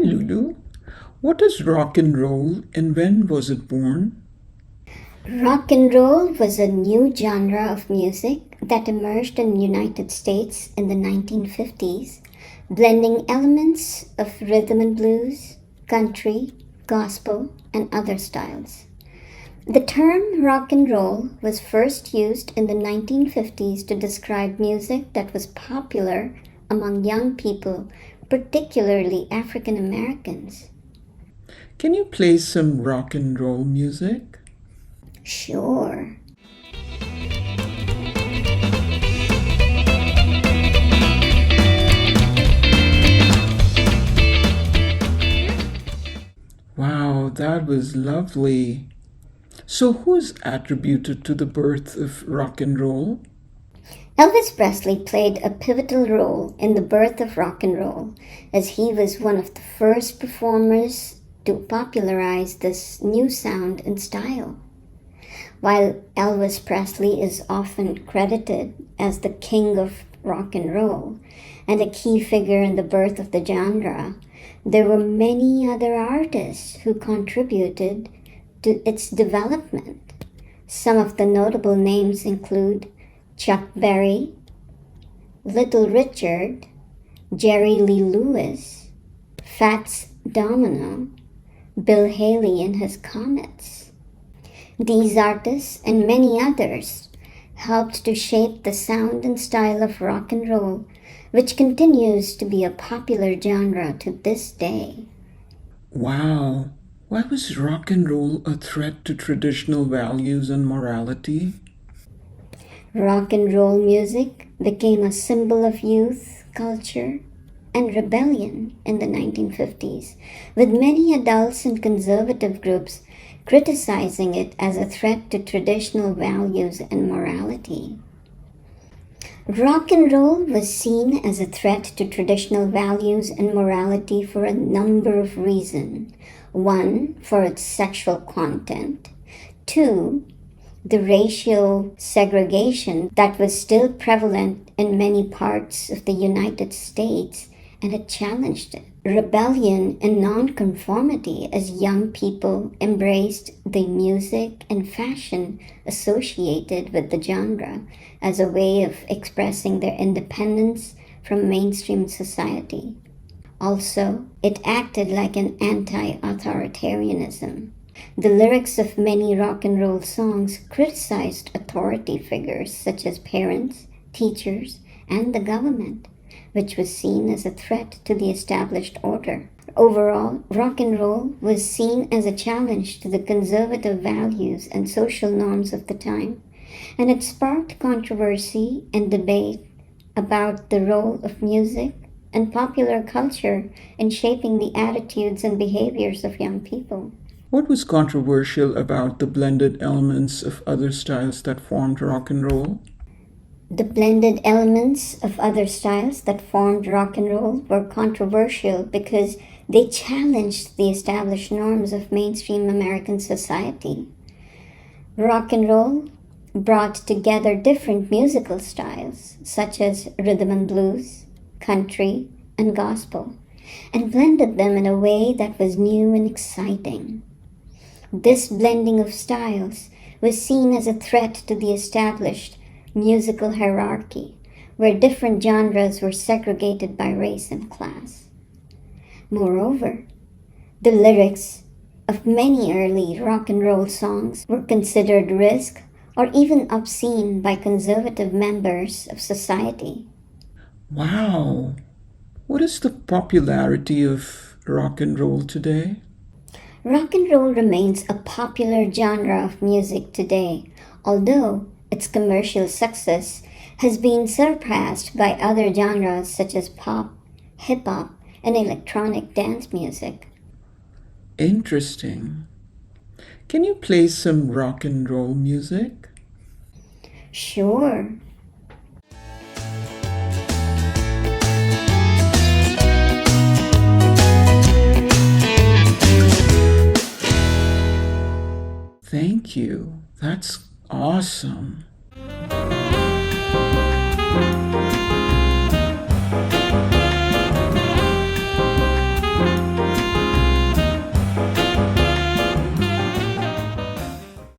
Lulu. What is rock and roll and when was it born? Rock and roll was a new genre of music that emerged in the United States in the 1950s, blending elements of rhythm and blues, country, gospel, and other styles. The term rock and roll was first used in the 1950s to describe music that was popular among young people, particularly African Americans. Can you play some rock and roll music? Sure. Wow, that was lovely. So, who's attributed to the birth of rock and roll? Elvis Presley played a pivotal role in the birth of rock and roll, as he was one of the first performers to popularize this new sound and style. While Elvis Presley is often credited as the king of rock and roll and a key figure in the birth of the genre, there were many other artists who contributed to its development. Some of the notable names include Chuck Berry, Little Richard, Jerry Lee Lewis, Fats Domino, Bill Haley and his Comets. These artists and many others helped to shape the sound and style of rock and roll, which continues to be a popular genre to this day. Wow, why was rock and roll a threat to traditional values and morality? Rock and roll music became a symbol of youth, culture, and rebellion in the 1950s, with many adults and conservative groups criticizing it as a threat to traditional values and morality. Rock and roll was seen as a threat to traditional values and morality for a number of reasons. One, for its sexual content. Two, the racial segregation that was still prevalent in many parts of the United States, and it challenged it. Rebellion and nonconformity as young people embraced the music and fashion associated with the genre as a way of expressing their independence from mainstream society. Also, it acted like an anti-authoritarianism. The lyrics of many rock and roll songs criticized authority figures such as parents, teachers, and the government, which was seen as a threat to the established order. Overall, rock and roll was seen as a challenge to the conservative values and social norms of the time, and it sparked controversy and debate about the role of music and popular culture in shaping the attitudes and behaviors of young people. What was controversial about the blended elements of other styles that formed rock and roll? The blended elements of other styles that formed rock and roll were controversial because they challenged the established norms of mainstream American society. Rock and roll brought together different musical styles, such as rhythm and blues, country, and gospel, and blended them in a way that was new and exciting. This blending of styles was seen as a threat to the established musical hierarchy, where different genres were segregated by race and class. Moreover, the lyrics of many early rock and roll songs were considered risque or even obscene by conservative members of society. Wow, what is the popularity of rock and roll today? Rock and roll remains a popular genre of music today, although its commercial success has been surpassed by other genres such as pop, hip hop, and electronic dance music. Interesting. Can you play some rock and roll music? Sure. Thank you. That's awesome.